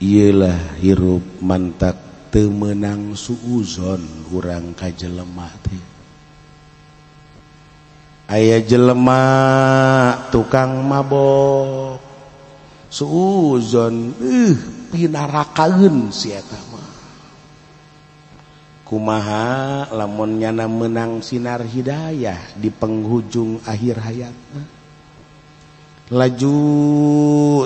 Iyalah hirup mantak teu meunang suuzon urang ka jelema teh. Aya jelema tukang mabok suuzon pinarakaeun si eta mah. Kumaha lamun nyana meunang sinar hidayah di penghujung akhir hayatna. Laju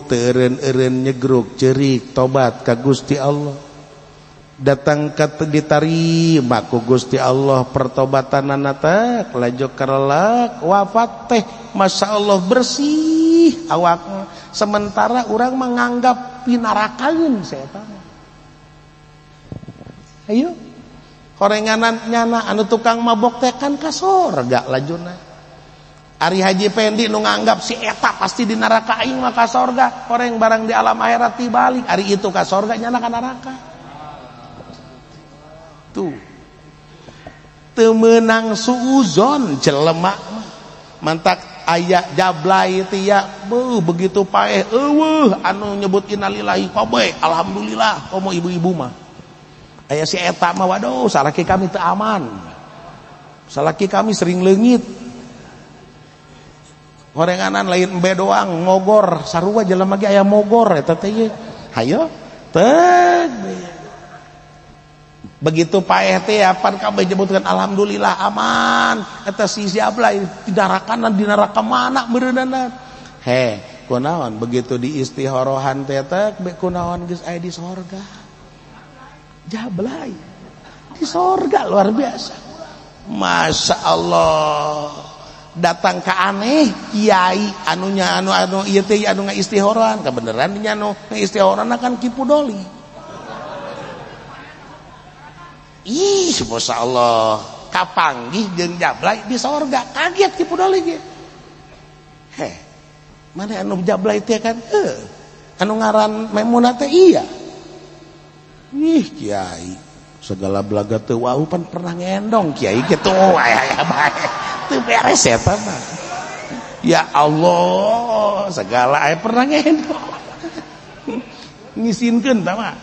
teureun-eureun nyegruk ceurik tobat ka Gusti Allah. Datang ka ditarima ku Gusti Allah pertobatanana teh laju karelak wafat teh masyaallah bersih awakna. Sementara urang menganggap pinarakaeun saeta mah. Ayo horenganan nyana anu tukang mabok teh kan ka sorga lajuna. Ari Haji Pendi nu nganggap si eta pasti di neraka aing mah ka sorga, horeng barang di alam akhirat tibalik ari itu ka sorga nyana ka neraka. Tuh. Teu meunang suuzon jelema mah. Mantak aya jablay teh ya begitu paeh eueuh anu nyebut innalillahi kobe alhamdulillah komo ibu-ibu mah. Aya si eta mah waduh salaki kami teu aman. Salaki kami sering leungit. Horenganan lain embe doang mogor sarua jelema ge aya mogor eta teh ye. Hayo teh begitu paeh teh apan kabeh nyebutkeun alhamdulillah aman eta si jablay di neraka mana meureunana. He kunaon begitu di istihorohan teh kunaon geus aya di sorga. Jablay di sorga luar biasa. Masya Allah. Datang ke aneh kiai anu ieu teh anu ngaistihorohan kabeneran nya anu ngaistihorohan kan Kipudoli. Ih masyaallah kapanggih jeung jablay di sorga kaget Kipudoli ge. Heh mana anu jablay teh kan anu ngaran Maimunah teh iya. Ih kiai segala belaga teu wau pan pernah ngendong kiai kitu aya bae. Itu beres ya mah. Ya Allah segala aya pernah ngendong ngisinkeun tah mah.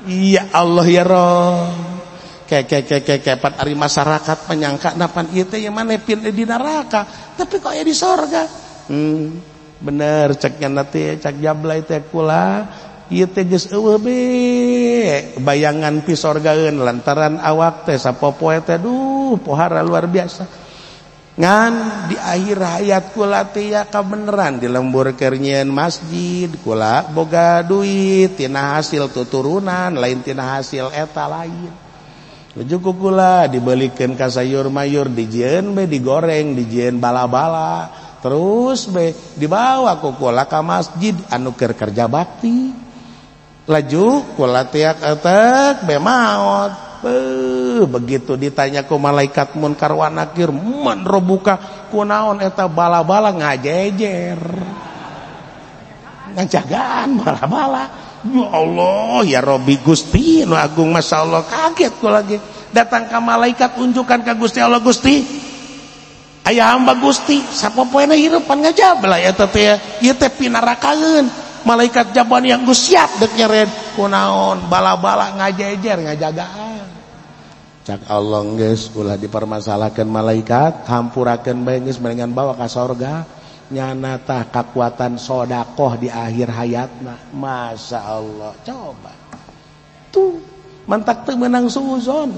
Ya Allah ya Rob kepat ari masyarakat menyangka napan ieu teh mane pin di neraka tapi kok aya di sorga. Bener cek nya teh cek jablay teh kula ieu teh geus eueuh be bayangan pi sorgaeun lantaran awak teh sapopoe teh duh pohara luar biasa. Ngan di akhir hayat kula teh ya kabeneran dilembur nyieun masjid kula boga duit tina hasil tuturunan lain tina hasil eta lain. Lujuku kula dibelikeun ka sayur mayur dijieun be digoreng dijieun bala-bala terus be dibawa ku kula ka masjid anu keur kerja bakti. Laju kula teh etek be maot. Begitu ditanya ku malaikat munkar wa nakir man robuka kunaon eta bala-bala ngajejer ngajagaan bala-bala. Ya Allah ya Robbi Gusti nu agung masyaallah kaget ku lagi datang ka malaikat unjukan ka Gusti Allah Gusti aya hamba Gusti sapopoena hirupan ngajablay eta teh ieu teh pinarakaeun malaikat jaban yang Gus siap dek nyered kunaon bala-bala ngajejer ngajagaan. Cak Allah geus ulah dipermasalahkeun malaikat hampurakeun bae geus merengan bawa ka sorga nyana tah kakuatan sedekah di akhir hayatna. Masya Allah coba tuh mantak teu meunang suuzon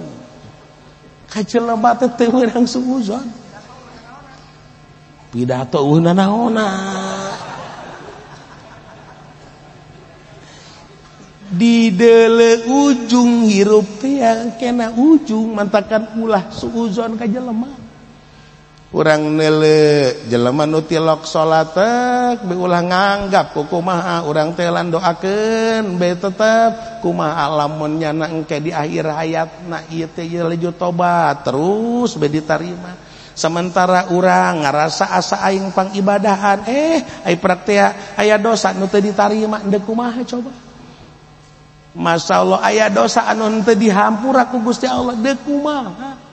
ka jelema teh teu meunang suuzon pidato eueuhna naonna di dele ujung hirup teh kena ujung mantakan ulah suuzon ka jelema. Urang neule jelema nu tilok salat be ulah nganggap kumaha urang teh lan doakeun be tetep kumaha lamun nyana engke di akhir hayatna ieu teh leju tobat terus be ditarima. Sementara urang ngarasa asa aing pangibadahan ai praktek aya dosa nu teu ditarima endeu kumaha coba. Masya Allah aya dosa anu teu dihampura ku Gusti Allah deuk kumaha.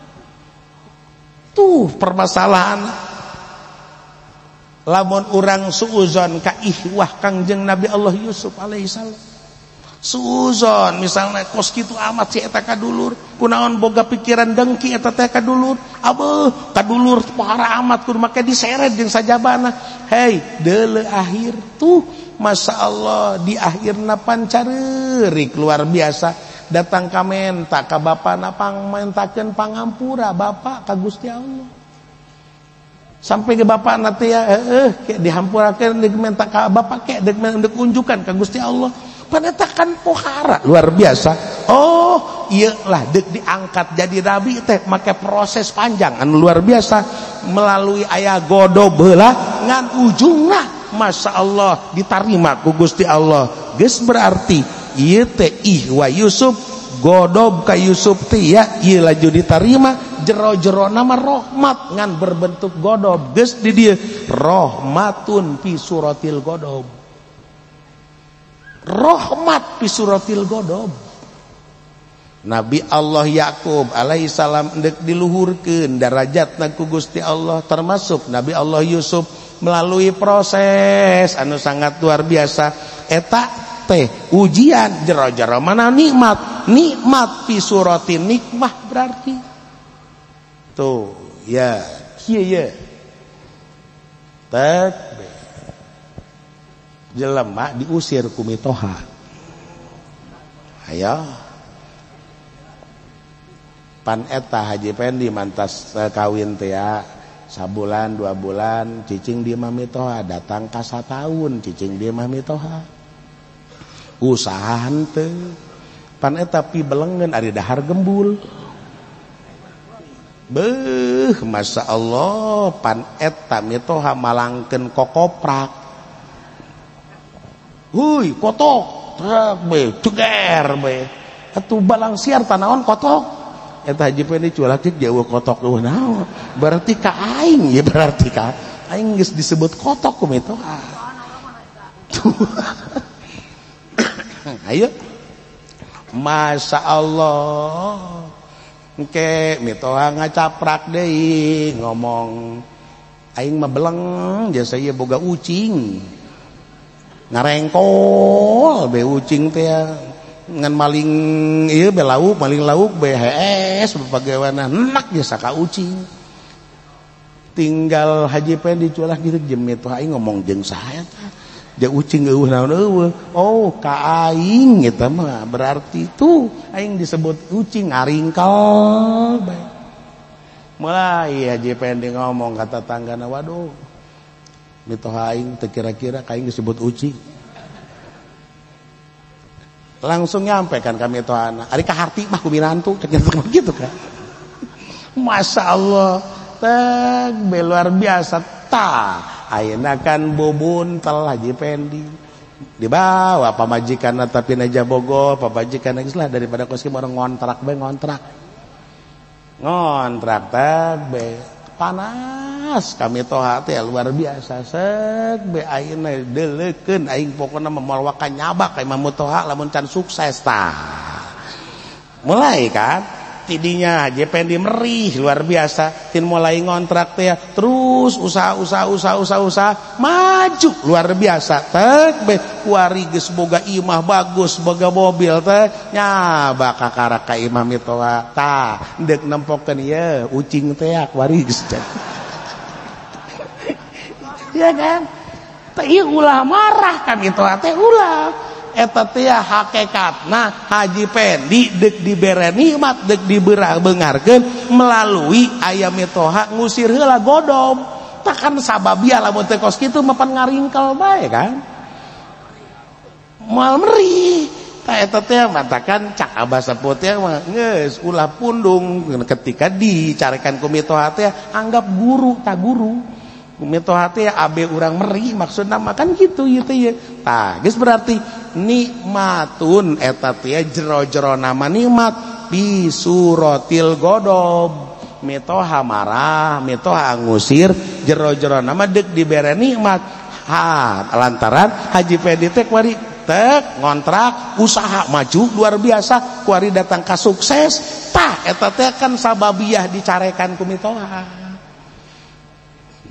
Tuh permasalahan lamun urang suuzon ka ihwah Kangjeng Nabi Allah Yusuf alaihissalam Suzon misalnya kos kitu amat si eta kadulur kunaon boga pikiran dengki eta teh kadulur abeuh kadulur pohara amat kudu make diseret jeung sajabana hei deuleu akhir tuh Masya Allah di akhirna pancareurik luar biasa datang ka menta ka bapana pangmentakeun pangampura Bapak ka Gusti Allah sampai ke bapana teh ke dihampurakeun deuk menta ka Bapak ke deuk unjukan ka Gusti Allah panetakan pohara luar biasa oh iya lah dek diangkat jadi nabi teh make proses panjang anu luar biasa melalui aya godob heula ngan ujungna Masya Allah diterima ku Gusti Allah geus berarti ieu teh ihwa Yusuf godob ka Yusuf teh ya ieu laju diterima jero-jero nama rahmat ngan berbentuk godob geus di dieu rahmatun fi suratil godob rahmat fi suratil godob Nabi Allah Yakub alaihi salam endek diluhurkeun darajatna ku Gusti Allah termasuk Nabi Allah Yusuf melalui proses anu sangat luar biasa eta teh ujian jero-jero mana nikmat fi suratin nikmah berarti tuh ya kieu ya tak jelema diusir ku mitoha ayo pan eta Haji Pendi mantas kawin teh ya sabulan 2 bulan cicing di mah mitoha datang ka satahun cicing di mah mitoha usaha henteu pan eta pi belengeun ari dahar gembul beuh Masya Allah pan eta mitoha malangkeun kokoprak huy kotok trak be ceger be atuh balang siar tanaon kotok eta Haji Pendi cualak jauh kotok eueuh naon berarti ka aing ya berarti ka aing geus disebut kotok ku mitoha ayo Masya Allah engke mitoha ngacaprak deui ngomong aing mah beleng jasa ieu boga ucing ngarengkol be ucing teh ngan maling ieu be lauk maling lauk be hees bapagawana enak jasa ka ucing tinggal Haji Pendi culah gitu jeung mitoha aing ngomong jeung saha eta jeung ucing eueuh naon eueuh oh ka aing eta mah berarti tuh aing disebut ucing ngaringkel bae mulai Haji Pendi ngomong ka tetanggana waduh mitoha aing teu kira-kira ka aing disebut ucing langsung nyampe kan kami tohana ari kaharti mah ku mirantu gitu kan Masya Allah teh luar biasa tah ayeuna kan bubun tel Haji Pendi dibawa pamajikanna tapi naja Bogor pamajikanna geus lah daripada kos kieu orang ngontrak bae ngontrak teh be panas kami toha teh luar biasa sek be ayeuna deuleukeun aing pokona moal waka nyabak ka Imam Toha lamun can sukses tah mulai kan tidinya Haji Pendi merih luar biasa tin mulai ngontrak teh terus usaha maju luar biasa teh be kuari geus boga imah bagus boga mobil teh nyabak kakara ka Imam Toha tah deuk nempokeun ieu ucing teh kuari geus ya kan teh ieu ulah marah kami Toha teh ulah eta teh hakikatna Haji Pendi deuk dibere nikmat deuk dibeurah beungarkeun melalui aya mitoha ngusir heula godob takan sababia lamun teu kos kitu mah pan ngaringkel bae kan moal meri tah eta teh matakan cak Abah Sepuh teh mah geus ulah pundung ketika dicarekan ku mitoha teh anggap guru ta guru mitoha teh abe urang meri maksudna mah kan kitu ieu teh tah geus berarti nikmatun eta teh jero-jero nama nikmat bi suratil godob mitoha marah mitoha ngusir jero-jero nama deuk dibere nikmat lantaran Haji Pendi teh kuari tek ngontrak usaha maju luar biasa kuari datang ka sukses tah eta teh kan sababiah dicarekan ku mitoha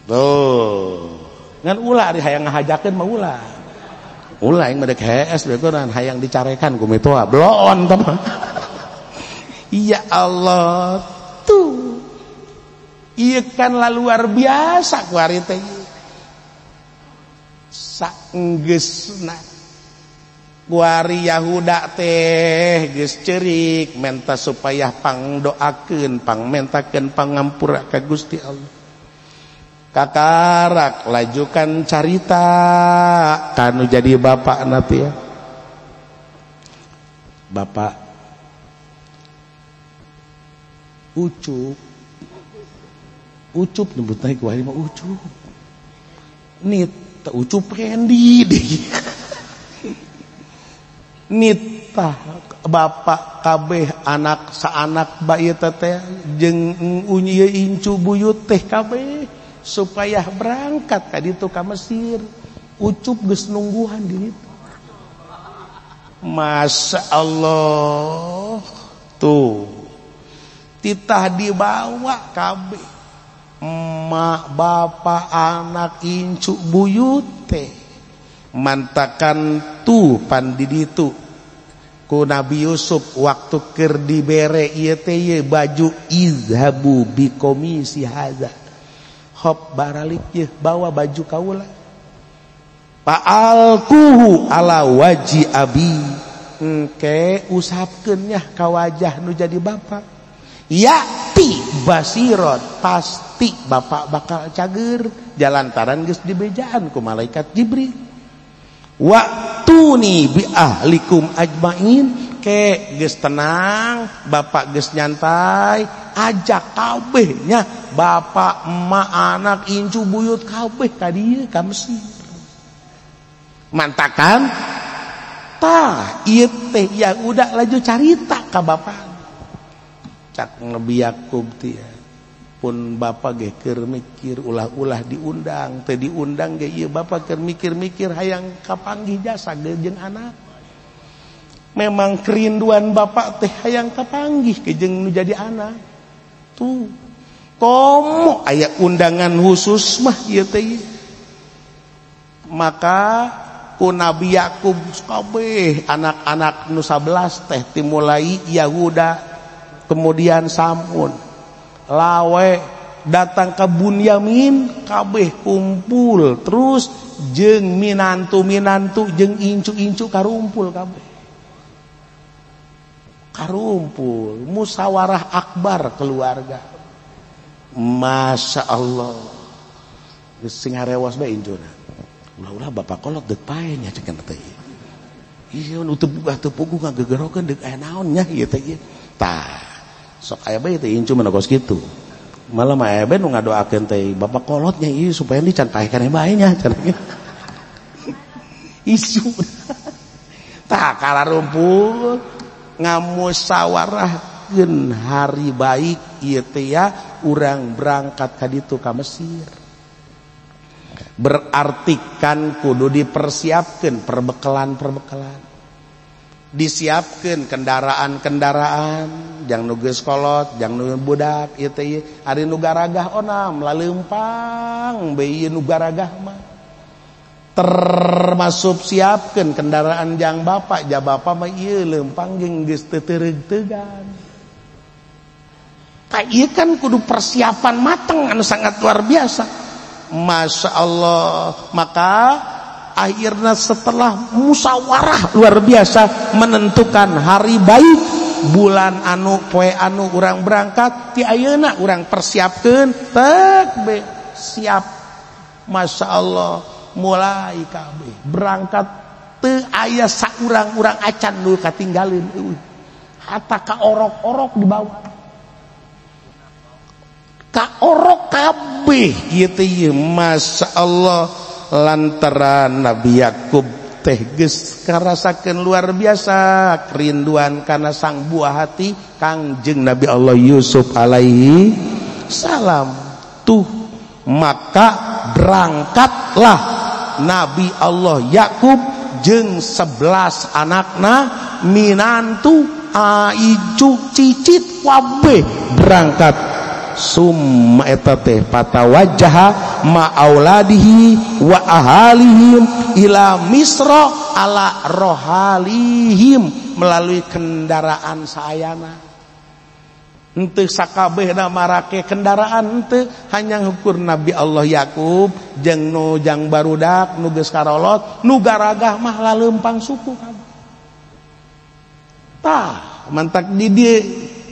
tuh ngan ulah ari hayang ngahajakeun mah ulah ulah yang medek HS begonan hayang dicarekan ku mitoa bloon teman. Ya Allah tuh ieu kan luar biasa ku ari teh saenggeusna ku ari Yahuda teh geus ceurik menta supaya pangdoakeun pangmentakeun pangampura ka Gusti Allah. Kakarak lajukan carita kanu jadi bapak nanti ya. Bapak Ucup nyebut naik wahai mah Ucup. Nit Ucup Randy deh. Nita bapak kabeh anak saanak bayi teh jeung unyi incu buyut teh kabeh supaya berangkat ka ditu ka Mesir. Ucup geus nungguhan di ditu. Masya Allah tuh titah dibawa kabeh emak bapak anak incu buyut teh mantakan tuh pan di ditu ku Nabi Yusuf waktu keur dibere ieu teh baju izhabu biqomisi hadza hop baralik ye bawa baju kaula fa'alkuhu ala waji abi engke usapkeun nya ka wajah nu jadi bapak yati basirot pasti bapak bakal cager jalantaran geus dibejaan ku malaikat Jibril waktuni bi ahlikum ajmain ke geus tenang bapak geus nyantai ajak kabeh nya bapak emak anak incu buyut kabeh ka dieu ka Mesir mantakan tah ieu teh ya udah laju carita ka bapak cak Nabi Yakub teh pun bapak ge keur mikir ulah-ulah diundang teh diundang ge ieu bapak keur mikir-mikir hayang kapanggih jasa ge jeung anak. Memang kerinduan bapak teh hayang kapanggih ke jeung nu jadi anak. Tuh. Komo aya undangan khusus mah ieu teh. Maka ku Nabi Yakub kabeh anak-anak nu 11 teh timulai Yahuda kemudian Samun lawe datang ke Bunyamin kabeh kumpul terus jeung minantu-minantu jeung incu-incu karumpul kabeh karumpul musyawarah akbar keluarga. Masya Allah sing harewas bae incuna ulah-ulah bapak kolot deuk pae nya ceuk teh ieu nu teu bugah teu puguh ngagegerokeun deuk aya naon nya ieu teh tah sok aya bae teh incu mah kos kitu malah mah aya bae nu ngadoakeun teh bapak kolotnya ieu supaya dican paekeun bae nya cenah isu tah kalarumpul ngamusyawarahkeun hari baik ieu teh ya urang berangkat ka ditu ka Mesir. Berarti kan kudu dipersiapkeun perbekalan disiapkeun kendaraan-kendaraan jang nu geus kolot jang nu budak ieu teh ari nu garagah onam laleumpang bae ieu nu garagah mah termasuk siapkeun kendaraan jang bapak ja bapak mah ieu leumpang jeung geus teu teureug-teugan. Tah ieu kan kudu persiapan mateng anu sangat luar biasa. Masya Allah. Maka akhirnya setelah musyawarah luar biasa menentukan hari baik bulan anu poe anu urang berangkat ti ayeuna urang persiapkeun tek be siap. Masya Allah mulai kabeh berangkat teu aya saurang-urang acan nu katinggalin euy hatta ka orok-orok dibawa ka orok kabeh ieu teh Masya Allah lantaran Nabi Yakub teh geus karasakeun luar biasa kerinduan kana sang buah hati Kangjeng Nabi Allah Yusuf alaihi salam. Tuh maka berangkatlah Nabi Allah Yakub jeung 11 anakna minantu aicu cicit kabeh berangkat summa eta teh patawajjaha ma auladihi wa ahalihim ila Misra ala rohalihim, melalui kendaraan saayana. Henteu sakabehna marake kendaraan, henteu, hanya ngukur Nabi Allah Yakub jeung nu jang barudak nu geus karolot, nu garagah mah laleumpang suku kabeh. Tah mantak di dieu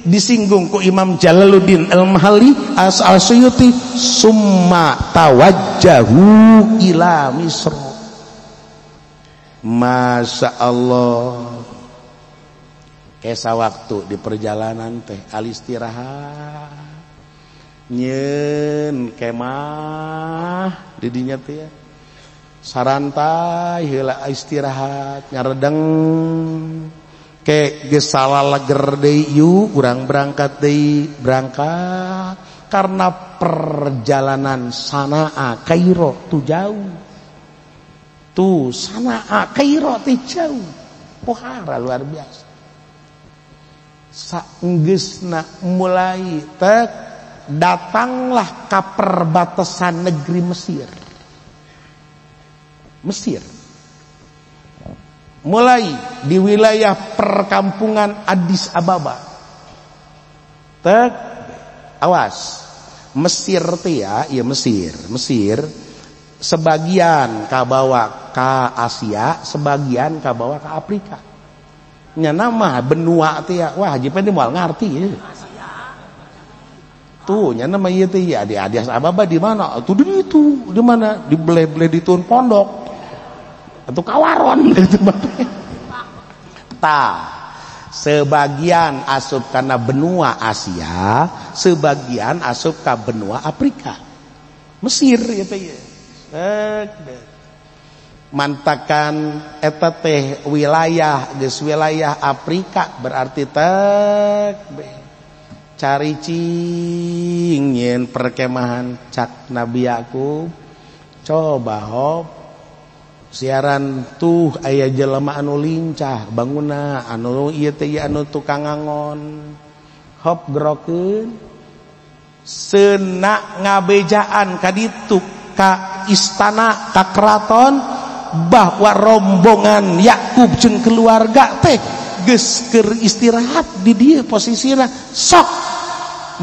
disinggung ku Imam Jalaluddin Al-Mahalli As-Suyuti, summa tawajjahu ila Misr. Masya Allah, kesa waktu di perjalanan teh alistirahat nyen kemah di dinya teh ya sarantai heula istirahat nyaredeng ke geus salaleger deui yu urang berangkat deui berangkat karena perjalanan Sanaa Kairo tu jauh tuh Sanaa Kairo teh jauh pohara luar biasa. Saenggeusna mulai tek datanglah ka perbatasan negeri Mesir. Mulai di wilayah perkampungan Addis Ababa. Tek awas. Mesir teh ya, iya Mesir. Sebagian kabawa ka Asia, sebagian kabawa ka Afrika. Nya nama benua teh ya, wah haji ini moal ngarti ya. Tuh nya nama ieu teh ya di Addis Ababa di mana? Tuh di itu, di mana? Di ble-ble di tuun pondok. Atau kawaron itu mah. Tah, sebagian asup kana benua Asia, sebagian asup ka benua Afrika. Mesir ieu teh ya. Mantakan eta teh wilayah geus wilayah Afrika berarti tek caricing nyen perkemahan cak Nabi Yakub coba hop siaran tuh aya jelema anu lincah banguna anu ieu teh anu tukang ngangon hop gerokeun seuna ngabejaan ka ditu ka istana ka keraton bahwa rombongan Yakub jeung keluarga teh geus keur istirahat di dieu posisina sok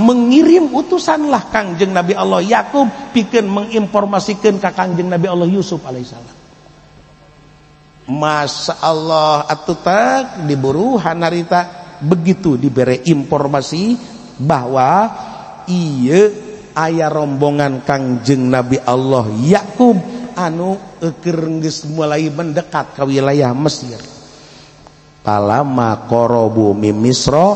mengirim utusanlah Kangjeng Nabi Allah Yakub pikeun menginformasikeun ka Kangjeng Nabi Allah Yusuf alaihissalam. Masya Allah atuh tak diburu hanarita begitu dibere informasi bahwa ieu aya rombongan Kangjeng Nabi Allah Yakub anu keur geus mulai mendekat ke wilayah Mesir. Palama qorobu min Misra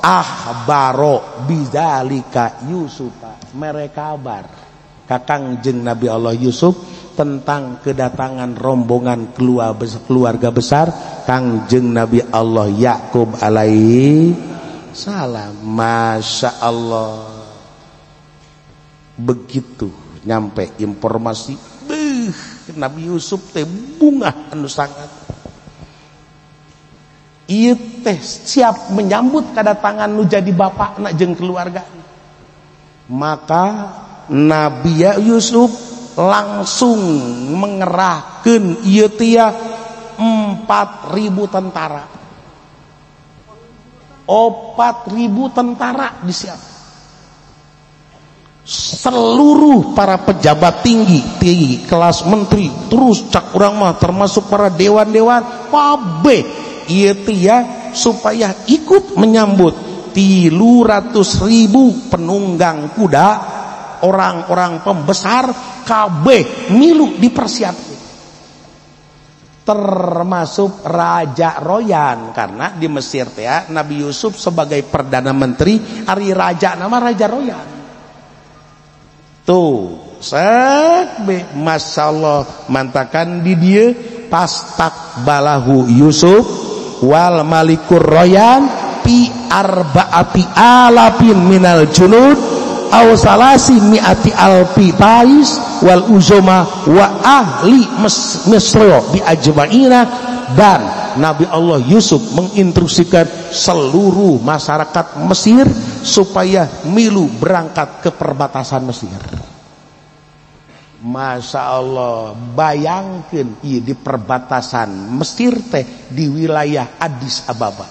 ahbaro bidzalika Yusufa, mereka kabar ka Kangjeng Nabi Allah Yusuf tentang kedatangan rombongan keluarga besar Kangjeng Nabi Allah Yakub alaihi salam. Masya Allah, begitu nyampe informasi Nabi Yusuf teh bunga anu sangat. Ieu teh siap menyambut kedatangan nu jadi bapakna jeung keluarga. Maka Nabi Yusuf langsung mengerahkeun ieu teh 4.000 tentara. 4.000 tentara disiap. Seluruh para pejabat tinggi kelas menteri terus cak urang mah termasuk para dewan-dewan kabeh ieu teh ya supaya ikut menyambut 300.000 penunggang kuda orang-orang pembesar kabeh milu dipersiapkan termasuk Raja Royan karena di Mesir teh ya, Nabi Yusuf sebagai perdana menteri ari raja nama Raja Royan. Tuh, Masya Allah mantakan di dia pastak balahu Yusuf wal malikur Royan pi arba'ati alapin minal junud aw salasi mi'ati alpi pais wal uzoma wa ahli Misra bi ajma'ina. Dan Nabi Allah Yusuf menginstruksikan seluruh masyarakat Mesir supaya milu berangkat ke perbatasan Mesir. Masya Allah, bayangkan iya di perbatasan Mesir teh di wilayah Addis Ababa.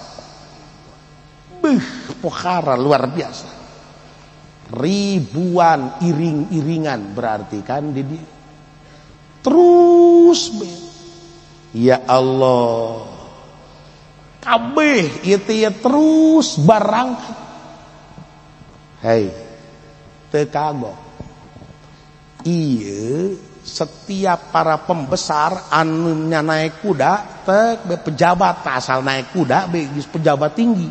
Pokhara luar biasa. Ribuan iring-iringan berarti kan jadi terus ya Allah kabeh itu ya terus barangkat. Hei teu kagok. Iya, setiap para pembesar anu naik kuda tek pejabat asal naik kuda geus pejabat tinggi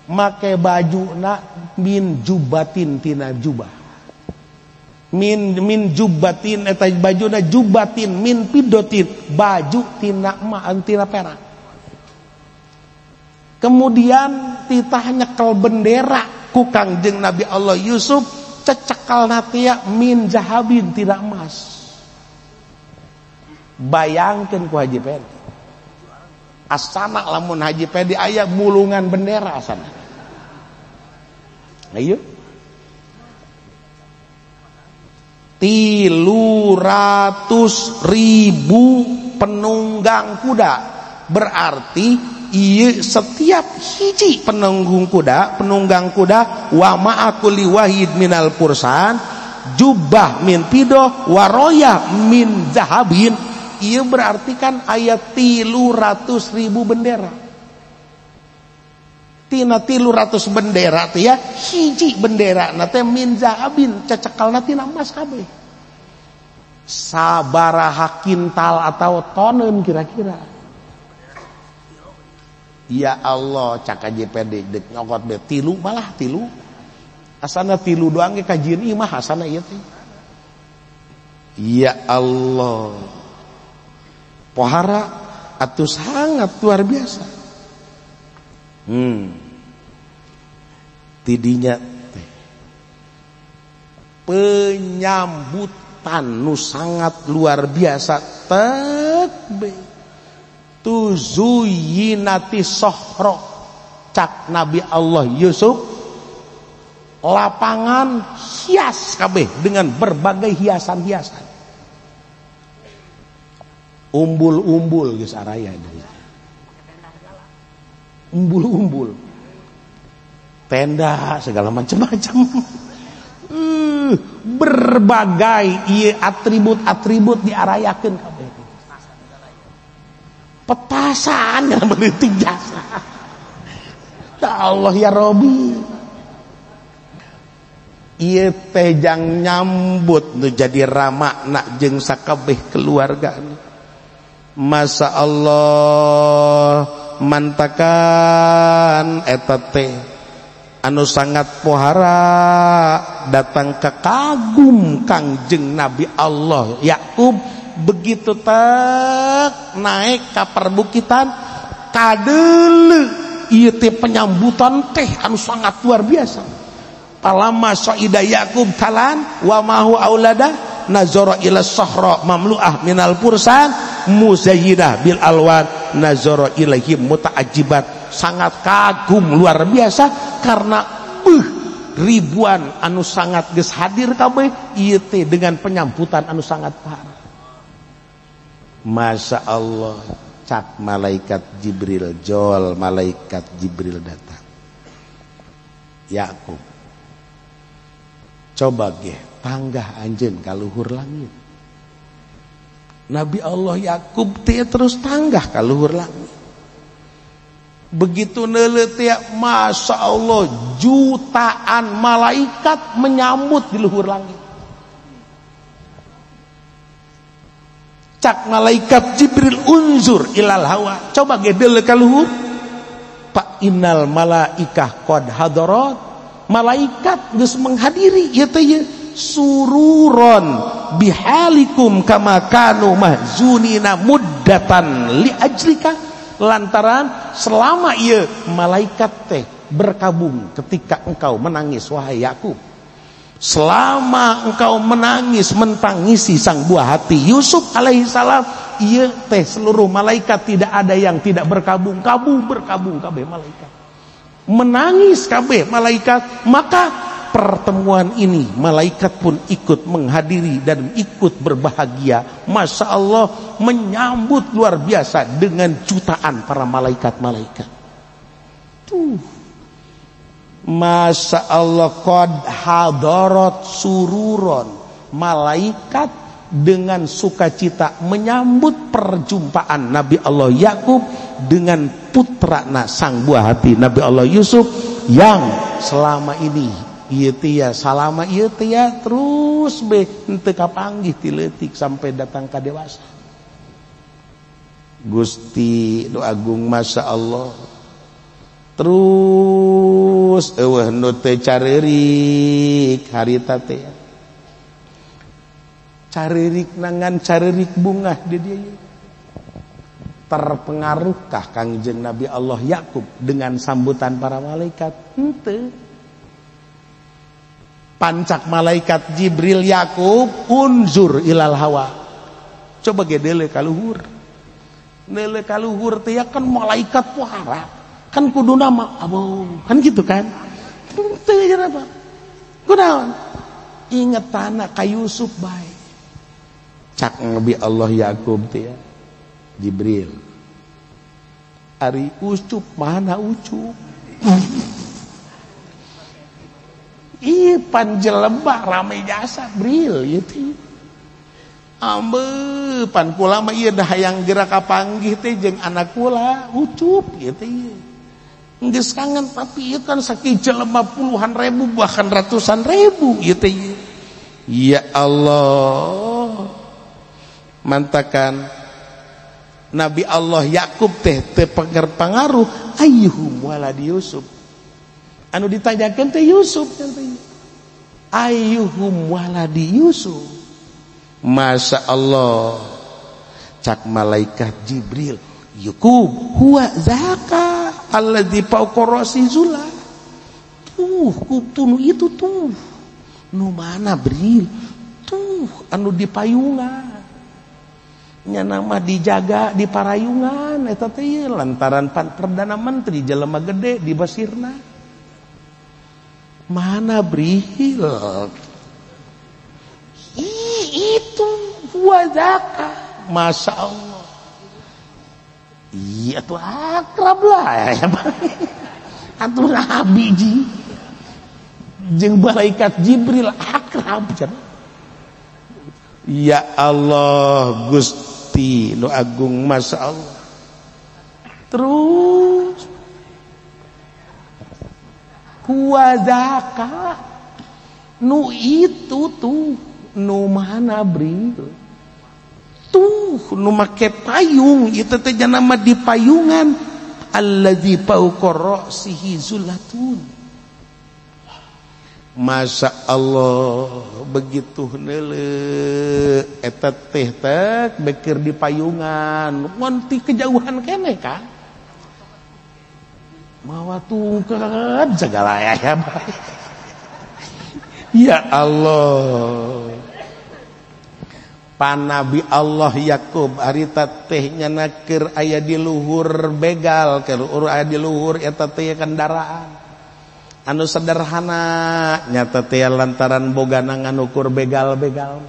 make baju na min jubatin tina jubah min jubatin eta bajuna jubatin min pidotin baju tina perak. Kemudian titah nyekel bendera ku Kangjeng Nabi Allah Yusuf cecekal natia min jahabin tidak emas. Bayangkan ku Haji Pedi asana lamun Haji Pedi aya bulungan bendera asana. Ayo 300.000 penunggang kuda berarti iya setiap hiji penunggang kuda wa ma'akuli wahid minal pursan jubah min pidoh waroya min zahabin. Iya berarti kan ayat 300.000 bendera. Tina 300 bendera teh ya hiji bendera nate min zahabin cecekal tina emas kabeh. Sabaraha kintal atau tonen kira-kira. Ya Allah cak JPD dek nyokot be tilu asana tilu doang ge kajian imah asana ieu teh. Ya Allah pohara atuh sangat luar biasa. Tidinya teh penyambutan nu sangat luar biasa tekbe tuzuyinati sohro cak Nabi Allah Yusuf lapangan hias kabeh dengan berbagai hiasan-hiasan umbul-umbul geus araya umbul-umbul tenda segala macam-macam berbagai ieu atribut-atribut diarayakeun kabeh petasan yang berarti jasa. Ya Allah ya Robi. Ieu teh jang nyambut nu jadi ramakna jeung sakabeh keluarga. Masya Allah mantakan eta teh anu sangat pohara datang ke kagum Kangjeng Nabi Allah Yakub. Begitu tak naik ke perbukitan kadeuleu ieu teh penyambutan teh anu sangat luar biasa. Palamma saida Yakub kalan wa mahu aulada nazara ila sahra mamluah minal pursan muzayyidah bil alwan nazara ilaihim muta'ajjibat. Sangat kagum luar biasa karena ribuan anu sangat geus hadir kabeh ieu teh dengan penyambutan anu sangat parah. Masya Allah cak malaikat Jibril jol malaikat Jibril datang. Yakub coba ge panggah anjeun ka luhur langit. Nabi Allah Yakub teh terus tanggah ka luhur langit. Begitu neuleuh teh Masya Allah jutaan malaikat menyambut di luhur langit. Cak malaikat Jibril unzur ilal hawa coba gedel ka luhur pak innal malaikah qad hadarat malaikat geus menghadiri ieu teh sururon bihalikum kama kanu mahzunina muddatan li ajlika lantaran selama ieu malaikat teh berkabung ketika engkau menangis wahai Yakub. Selama engkau menangis mentangisi sang buah hati Yusuf alaihissalam, iya teh seluruh malaikat tidak ada yang tidak berkabung kabeh malaikat menangis kabeh malaikat. Maka pertemuan ini malaikat pun ikut menghadiri dan ikut berbahagia. Masya Allah, menyambut luar biasa dengan jutaan para malaikat-malaikat. Tuh, Masya Allah, qad hadarat sururon, malaikat dengan sukacita menyambut perjumpaan Nabi Allah Yakub dengan putrana sang buah hati Nabi Allah Yusuf yang selama ini ieu teh ya salama ieu teh ya terus be henteu kapanggih ti leutik sampai datang ka dewasa. Gusti nu agung, Masya Allah, terus eueuh nu teu careurik harita teh careurik nangan careurik bunga di dieu. Terpengaruhkah Kangjeng Nabi Allah Yakub dengan sambutan para malaikat? Henteu. Pancak malaikat Jibril Yakub, unzur ilal hawa. Coba ge deuleu ka luhur. Deuleu ka luhur teh ya kan malaikat wara. Kan kuduna mah abong. Kan gitu kan? Teu ya apa? Kunaon? Ingetana ka Yusuf bae. Cak Nabi Allah Yakub teh ya. Jibril, ari ucup mana ucup? Ih panjelebah rame jasa Bril ieu ambe pan kula mah ieu dah hayang gerak kapanggih teh jeung anak kula ucup ieu teh geus kangen, tapi ieu kan saking jelema puluhan ribu bahkan ratusan ribu ieu teh. Ya Allah, mantakan Nabi Allah Yakub teh terpengaruh ayyuhum waladi Yusuf. Anu ditanyakeun teh Yusuf teh. Ayyuhum waladi Yusuf. Masya Allah, cak malaikat Jibril, Yakub huwa zaka alladzi fawqa ra'si Zula. Tuh itu tuh. Nu mana Bril? Tuh anu di payungan. Nya nama dijaga di parayungan eta teh lantaran perdana menteri jelema gede di basirna. Mana Bril? Itu wazaka. Masya Allah. Iya tuh akrab lah ya. Antum nabi ji jeung malaikat Jibril akrab can. Ya Allah, Gusti nu agung, Masya Allah. Terus kuazaka nu itu tuh nu mana Bril? Tuh nu make payung itu teh nama di payungan alladzi fawqa ra'sihi zulatun. Masya Allah, begitu neule eta teh tek bekir di payungan nganti kejauhan kene kan mawa tungkat segala ya. Ya Allah, panabi Allah Yakub harita teh nyana keur aya di luhur begal, keur aya di luhur eta teh kendaraan anu sederhana nyata teh lantaran bogana nganukur begal-begal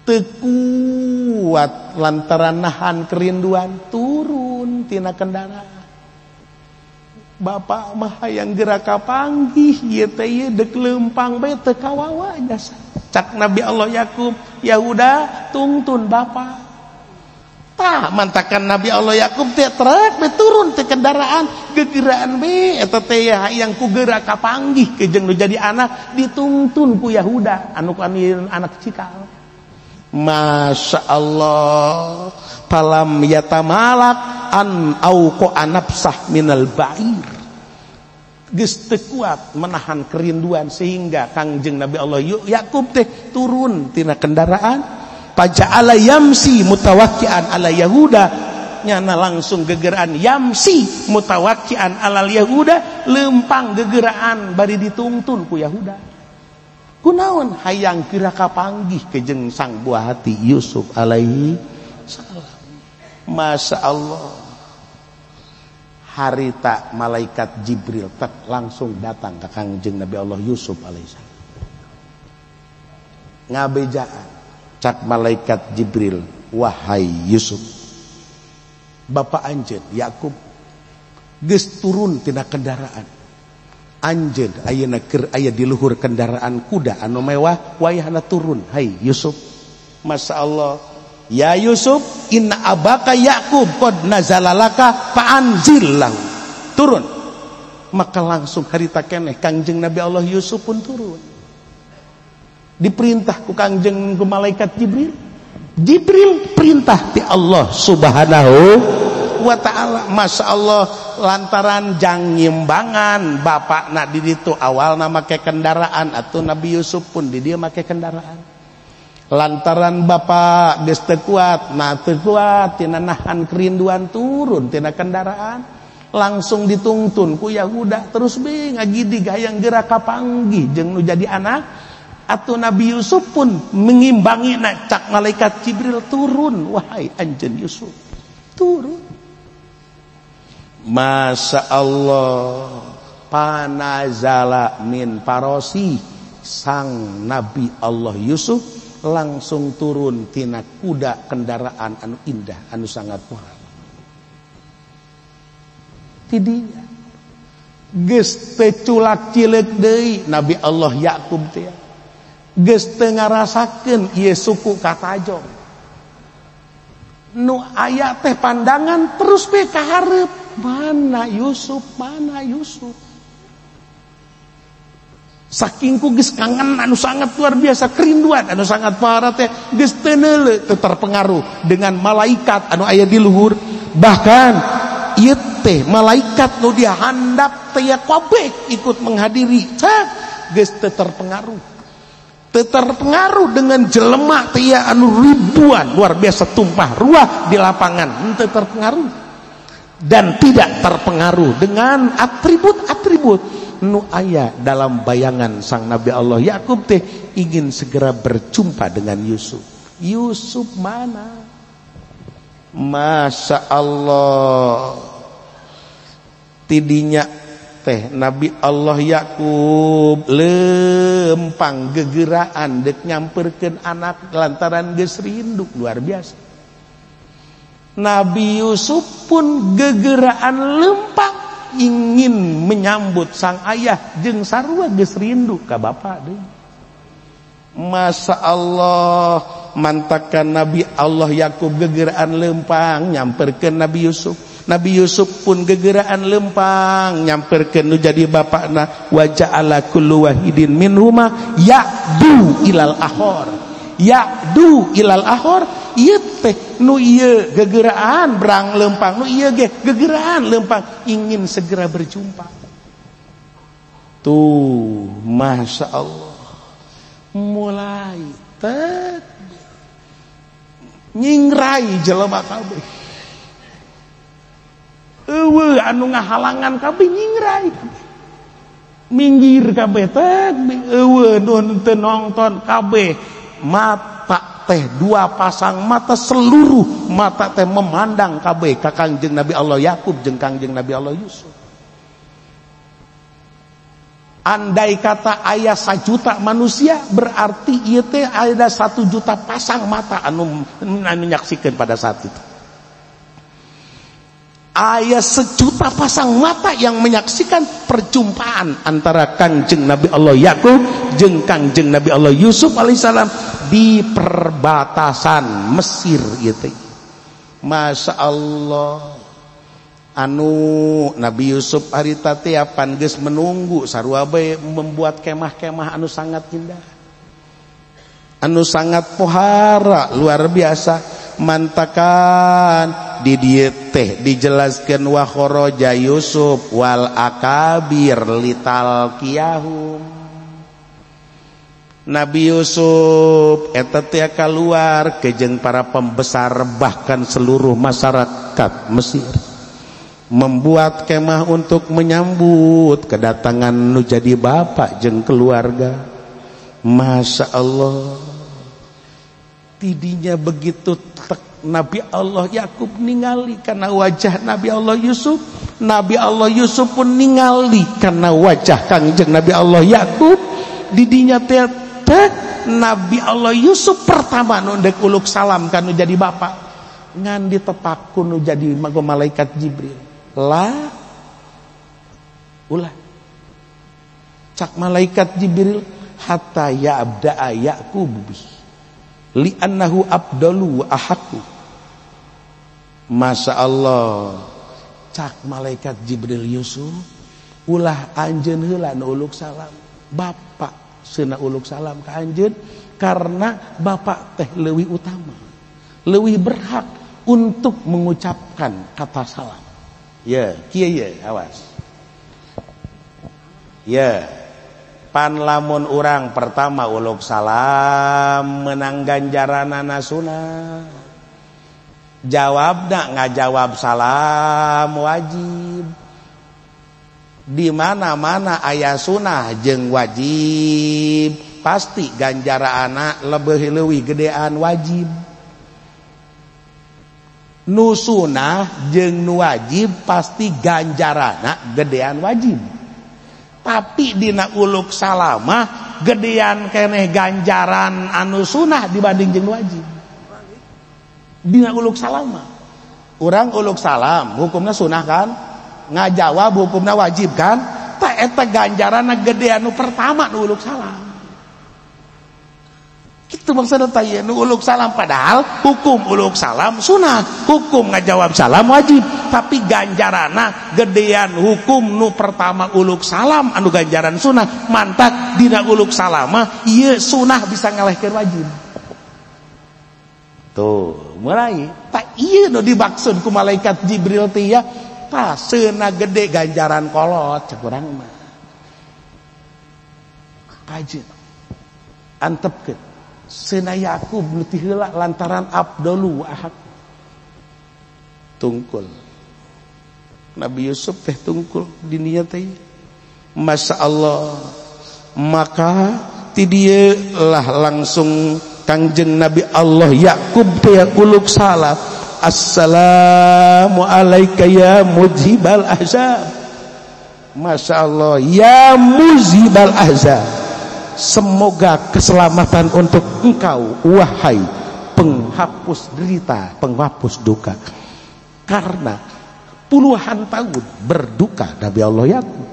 teu kuat lantaran nahan kerinduan turun tina kendaraan. Bapak mah hayang gerak kapanggih ieu teh ieu deuk leumpang bae teu kawawa jasa. Cak Nabi Allah Yakub, ya udah tungtun bapak. Tah mantakan Nabi Allah Yakub teh trek be turun teh kendaraan gegeraan be eta teh hayang ku gerak kapanggih ke jeung nu jadi anak ditungtun ku Yahuda anu anak cikal. Masya Allah, falam yatamalak an auqa nafsah minal ba'ir. Geus teu kuat menahan kerinduan sehingga Kangjeng Nabi Allah Yakub teh turun tina kendaraan. Paja'ala yamsi mutawakkian ala Yahuda, nyana langsung gegeraan yamsi mutawakkian ala Yahuda, lempang gegeraan bari ditungtun ku Yahuda. Kunaon hayang kira kapanggih ke jeung sang buah hati Yusuf alaihi salam. Masya Allah, harita malaikat Jibril langsung datang ke Kangjeng Nabi Allah Yusuf alaihissalam. Ngabejaan cak malaikat Jibril, wahai Yusuf, bapak anjeun Yakub geus turun tina kendaraan. Anjeun ayeuna keur aya di luhur kendaraan kuda anu mewah, wayahna turun. Hai Yusuf, masya Allah. Ya Yusuf, inna abaka Yakub qad nazalalaka fa'anzil lahu. Turun. Maka langsung harita keneh Kangjeng Nabi Allah Yusuf pun turun. Diperintah ku Kangjeng ku malaikat Jibril. Jibril perintah ti Allah Subhanahu wa ta'ala. Masya Allah, lantaran jang nyimbangan bapak nak di ditu awalna make kendaraan atau Nabi Yusuf pun di dia make kendaraan. Lantaran bapak geus teu kuat, nah teu kuat tina nahan kerinduan turun tina kendaraan, langsung ditungtun ku Yahuda terus bing ngagidig hayang geura kapanggih jeung nu jadi anak. Atuh Nabi Yusuf pun mengimbangi cak malaikat Jibril turun, wahai anjeun Yusuf turun. Masya Allah, panazala min parosi, sang Nabi Allah Yusuf langsung turun tina kuda kendaraan anu indah anu sangat mahal. Tidinya geus teu culak cileuk deui Nabi Allah Yakub teh. Geus teu ngarasakeun ieu suku katajong. Nu aya teh pandangan terus bae ka hareup, mana Yusuf, mana Yusuf. Saking ku geus kangen anu sangat luar biasa, kerinduan anu sangat parah teh geus teu neuleu teu terpengaruh dengan malaikat anu aya di luhur. Bahkan ieu teh malaikat nu dia handap teh kabeh ikut menghadiri, cak geus teu terpengaruh. Teu terpengaruh dengan jelema teh anu ribuan luar biasa tumpah ruah di lapangan, teu terpengaruh. Dan tidak terpengaruh dengan atribut-atribut nu aya dalam bayangan sang Nabi Allah Yakub teh ingin segera berjumpa dengan Yusuf. Yusuf mana? Masya Allah, tidinya teh Nabi Allah Yakub lempang gegeraan dek nyamperkeun anak lantaran geus rindu luar biasa. Nabi Yusuf pun gegeraan lempang ingin menyambut sang ayah jeung sarua geus rindu ka bapa deui. Masya Allah, mantakan Nabi Allah Yakub gegeraan lempang nyamperkeun Nabi Yusuf. Nabi Yusuf pun gegeraan lempang nyamperkeun nu jadi bapana. Wa ja'ala kullu wahidin minhuma ya'du ilal akhor. Ya'du ilal akhor, ieu teh nu ieu gegeraan berang lempang, nu ieu ge gegeraan lempang ingin segera berjumpa. Tuh, masya Allah, mulai nyingrai jelema kabeh. Eueuh anu ngahalangan kabeh nyingrai kabeh. Minggir kabeh teh eueuh nu teu nongton kabeh. Mata teh dua pasang mata, seluruh mata teh memandang kabeh ka Kangjeng Nabi Allah Yakub jeung Kangjeng Nabi Allah Yusuf. Andai kata aya 1 juta manusia, berarti ieu teh ada 1 juta pasang mata anu menyaksikan pada saat itu. Aya 1 juta pasang mata yang menyaksikan perjumpaan antara Kangjeng Nabi Allah Yakub jeung Kangjeng Nabi Allah Yusuf alaihissalam di perbatasan Mesir gitu. Masya Allah, anu Nabi Yusuf harita teh apan geus menunggu sarua bae membuat kemah-kemah anu sangat indah, anu sangat pohara luar biasa. Mantakan di dieu teh dijelaskeun wa kharaja Yusuf wal akabir lital qiyahum. Nabi Yusuf eta teh keluar ke jeung para pembesar bahkan seluruh masyarakat Mesir, membuat kemah untuk menyambut kedatangan nu jadi bapak jeung keluarga. Masya Allah, tidinya begitu Nabi Allah Yakub ningali karena wajah Nabi Allah Yusuf. Nabi Allah Yusuf pun ningali karena wajah kangjeng Nabi Allah Yakub. Didinya teh Nabi Allah Yusuf pertama nu dek uluk salam kanu jadi bapak ngan ditepak nu jadi malaikat Jibril. Lah ulah cak malaikat Jibril hatta ya'abda'a Ya'qub li'annahu abdalu wa ahaku. Masya Allah cak malaikat Jibril Yusuf ulah anjeun heula nu uluk salam bapak seuna uluk salam ka anjeun karena bapak teh leuwih utama leuwih berhak untuk mengucapkan kata salam. Ya kieu ye awas ya pan lamun urang pertama uluk salam menang ganjaranana sunah. Jawabna ngajawab salam wajib. Di mana-mana aya sunah jeung wajib pasti ganjarana leuwih gedean wajib. Nu sunah jeung nu wajib pasti ganjarana gedean wajib. Tapi dina uluk salamah gedean keneh ganjaran anu sunah dibanding jeung wajib. Dina uluk salamah urang uluk salam hukumna sunah kan, ngajawab hukumna wajib kan, tak eta ganjaranna gedean nu pertama nu uluk salam. Kitu maksudna teh nu uluk salam padahal hukum uluk salam sunah, hukum ngajawab salam wajib, tapi ganjaranna gedean hukum nu pertama uluk salam anu ganjaran sunah. Mantak dina uluk salamah ieu sunah bisa ngalehkeun wajib. Tuh mulai tak ieu nu dimaksud ku malaikat Jibril teh ya tah seuna gede ganjaran kolot cek urang mah. Kajeun antepkeun seuna Yakub nu ti heula lantaran abdalu wa ahad. Tungkul Nabi Yusuf teh tungkul di dinya teh. Masya Allah maka ti dieu lah langsung kangjeng Nabi Allah Yakub teh uluk salam. Assalamu alayka ya mujibal ahzab. Masya Allah ya mujibal ahzab, semoga keselamatan untuk engkau wahai penghapus derita, penghapus duka. Karena puluhan tahun berduka Nabi Allah Yakub,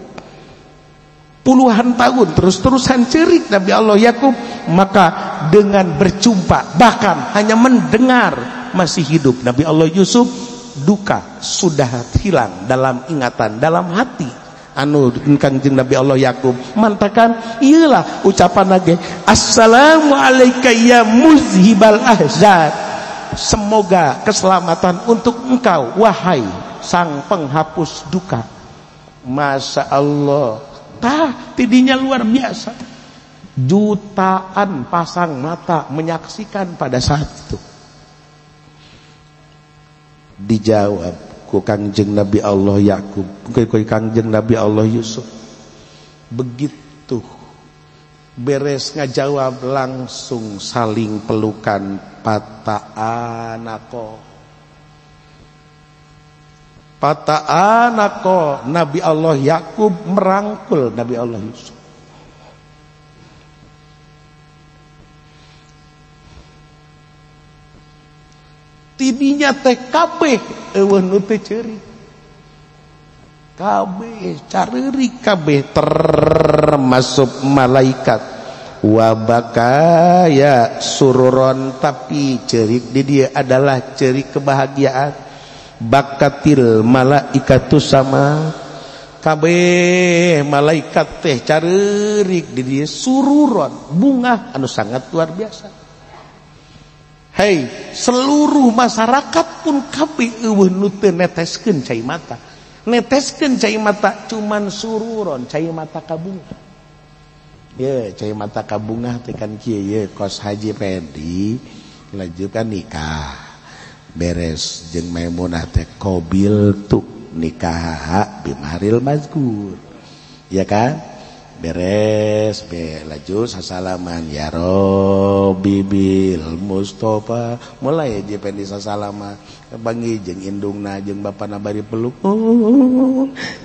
puluhan tahun terus-terusan cerik Nabi Allah Yakub, maka dengan berjumpa bahkan hanya mendengar masih hidup Nabi Allah Yusuf, duka sudah hilang dalam ingatan, dalam hati anu kangjeng Nabi Allah Yakub. Mantakan iyalah ucapan lagi assalamu alayka ya muzhibal ahzan, semoga keselamatan untuk engkau wahai sang penghapus duka. Masya Allah tah tidinya luar biasa, jutaan pasang mata menyaksikan pada saat itu. Dijawab ku kangjeng Nabi Allah Yakub, ku kangjeng Nabi Allah Yusuf. Begitu beres ngajawab langsung saling pelukan pata'anako. Pata'anako Nabi Allah Yakub merangkul Nabi Allah Yusuf. Tidinya teh kabeh eueuh nu teu ceurik. Kabeh careurik kabeh termasuk malaikat. Wa bakaya sururon, tapi ceurik di dia adalah ceurik kebahagiaan. Bakatil malaikatu sama, kabeh malaikat teh careurik di dia sururon, bunga anu sangat luar biasa. Hei, seluruh masyarakat pun kabeh eueuh nu teu neteskeun cai mata. Neteskeun cai mata cuman sururon, cai mata kabunga. Ye, cai mata kabunga teh kan kieu ye kos Haji Pendi lanjutkan nikah. Beres jeung Maimunah teh qabil tu nikah bimahril mazkur. Ya kan? beres be laju sasalaman ya Robbi bil Mustafa mulai aja pendi sasalaman bangi jeung indungna jeung bapana bari peluk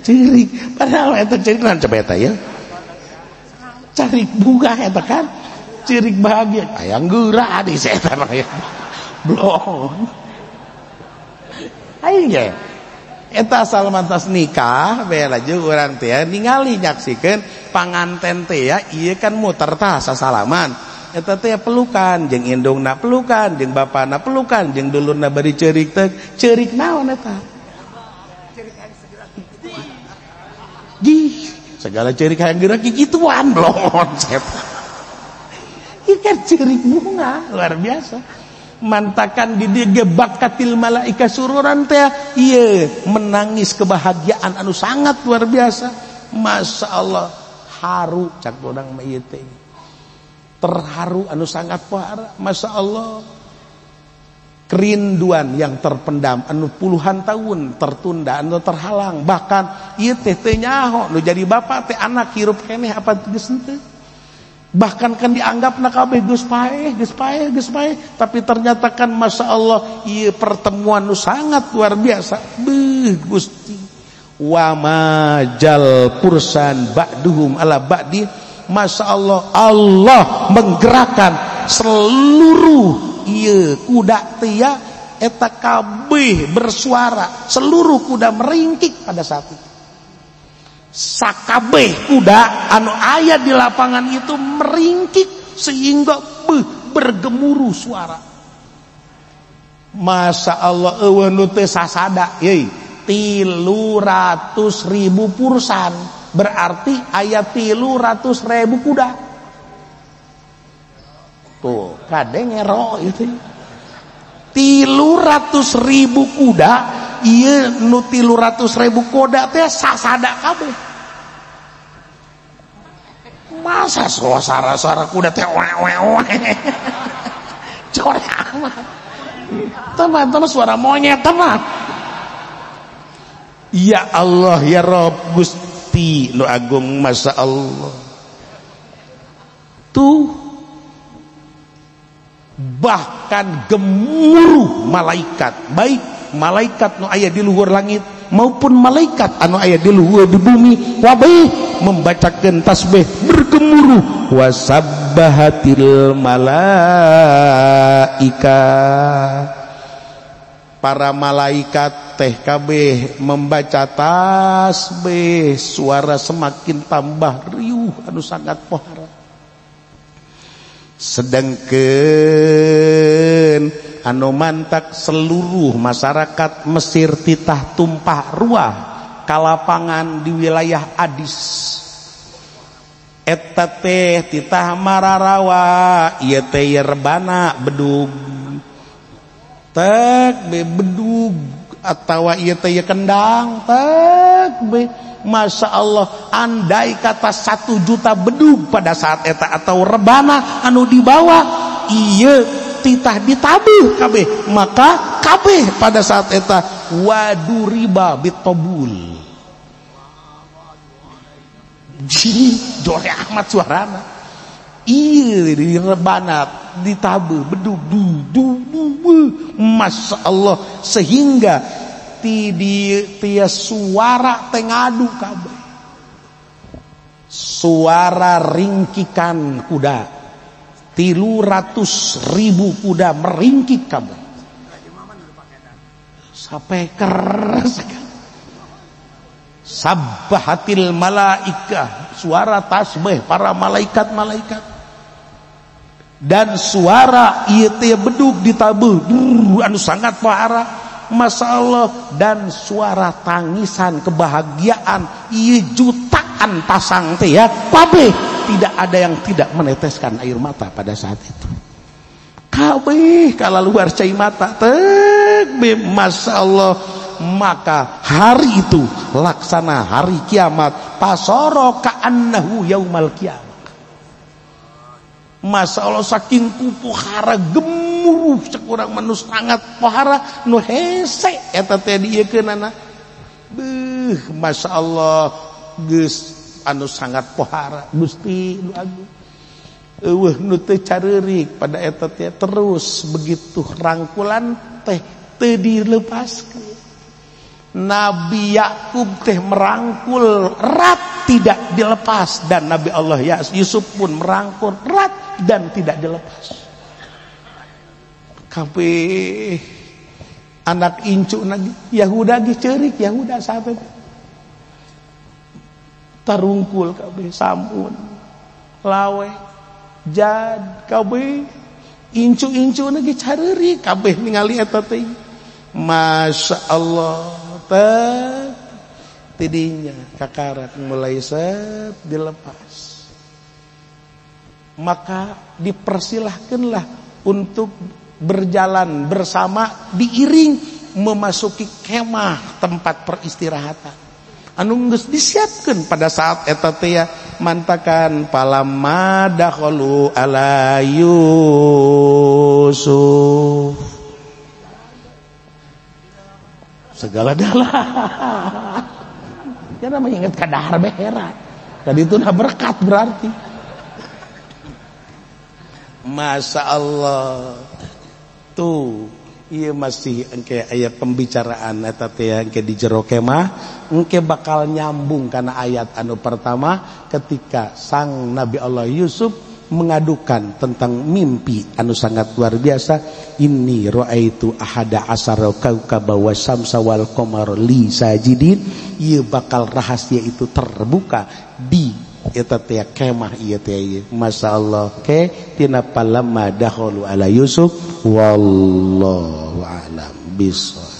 cirik padahal eta cirik naon coba eta ya cirik bunga eta kan cirik bahagia aya geura di eta mah ya blon aing ge eta salmantas nikah bae laju urang teh ningali nyaksikeun panganten teh ya ieu kan muter tah sasalaman eta teh pelukan jeung indungna pelukan jeung bapana pelukan jeung dulurna bari ceurik teh ceurik naon eta gih segala ceurik hayang geura kikituan blon eta ieu kan ceurik bunga luar biasa mantakan di dieu bakatil malaika sururan teh ieu menangis kebahagiaan anu sangat luar biasa masya Allah haru cak urang mah ieu teh terharu anu sangat pohara masya Allah kerinduan yang terpendam anu puluhan tahun tertunda anu terhalang bahkan ieu teh nyaho nu jadi bapak teh anak hirup keneh apa geus henteu bahkan kan dianggap nak kabeh geus paeh tapi ternyata kan masya Allah ieu pertemuan nu sangat luar biasa beuh Gusti wa majal pursan ba'duhum ala ba'di masya Allah Allah menggerakkan seluruh ieu kuda teh ya eta kabeh bersuara seluruh kuda meringkik pada saat itu sakabeh kuda anu aya di lapangan itu meringkik sehingga bergemuruh suara masya Allah eueuh nu teu sasada yeuy 300.000 pursan berarti aya 300.000 kuda tuh kade ngero itu 300.000 kuda ieu nu 300.000 kuda teh sasada kabeh masa suara kuda teh corek amat teman-teman suara monyet teman ya Allah ya Rabb Gusti nu agung masya Allah tuh bahkan gemuruh malaikat baik malaikat nu aya di luhur langit maupun malaikat anu aya di luhur di bumi wabih membacakeun tasbih bergemuruh wasabbahatil malaika para malaikat teh kabeh membaca tasbih suara semakin tambah riuh anu sangat pohara sedangkeun anu mantak seluruh masyarakat Mesir titah tumpah ruah kalapangan di wilayah Adis eta teh titah mararawa ieu teh rebana bedug tek be bedug atawa ieu teh kendang tek be masya Allah andai kata 1 juta bedug pada saat eta atau rebana anu dibawa ieu titah ditabuh kabeh maka kabeh pada saat eta waduriba bitobul jore amat suarana ieu di rebana ditabuh bedug du masya Allah sehingga tia suara tengadu kabeh suara ringkikan kuda 300.000 kuda meringkik kabeh sampai keras sabbahatil malaika suara tasbih para malaikat dan suara ieu teh bedug ditabuh anu sangat parah masya Allah dan suara tangisan kebahagiaan ieu jutaan pasang teh ya kabeh tidak ada yang tidak meneteskan air mata pada saat itu kabeh kalaluar cai mata teh masya Allah maka hari itu laksana hari kiamat pasoro ka'annahu yaumal kiamat masya Allah saking kupuhara gemuruh sekurang manus sangat pohara nu hese eta teh dieukeunana beuh masya Allah geus anu sangat pohara Gusti nu agung. Eueuh nu teu careurik pada eta teh terus begitu rangkulan teh teu dilepaskeun. Nabi Yakub teh merangkul erat tidak dilepas, dan Nabi Allah Yusuf pun merangkul erat dan tidak dilepas. Kabeh anak incu lagi Yahuda ge ceurik, Yahuda saat itu tarungkul kabeh samun lawe jad kabeh incu-incu lagi careurik kabeh ningali eta teh. Masya Allah tidinya kakarak mulai set dilepas, maka dipersilahkanlah untuk berjalan bersama diiring memasuki kemah tempat peristirahatan anu geus disiapkeun pada saat eta teh mantakan palamma dakhalu ala Yusuf segala dalah ya namanya inget kadahar beherat tadi itu nah berkat berarti. Masya Allah tuh iya masih engke ayat pembicaraan eta teh engke di jero kemah engke bakal nyambung karena ayat anu pertama ketika sang Nabi Allah Yusuf mengadukan tentang mimpi anu sangat luar biasa. Inni ra'aitu ahada asara kaukaba wasyamsa wal qamara li sajidin. Ieu bakal rahasia itu terbuka di eta teh kemah ieu teh. Masyaallah ke tina palamma dakhalu ala Yusuf wallahu a'lam bissawab.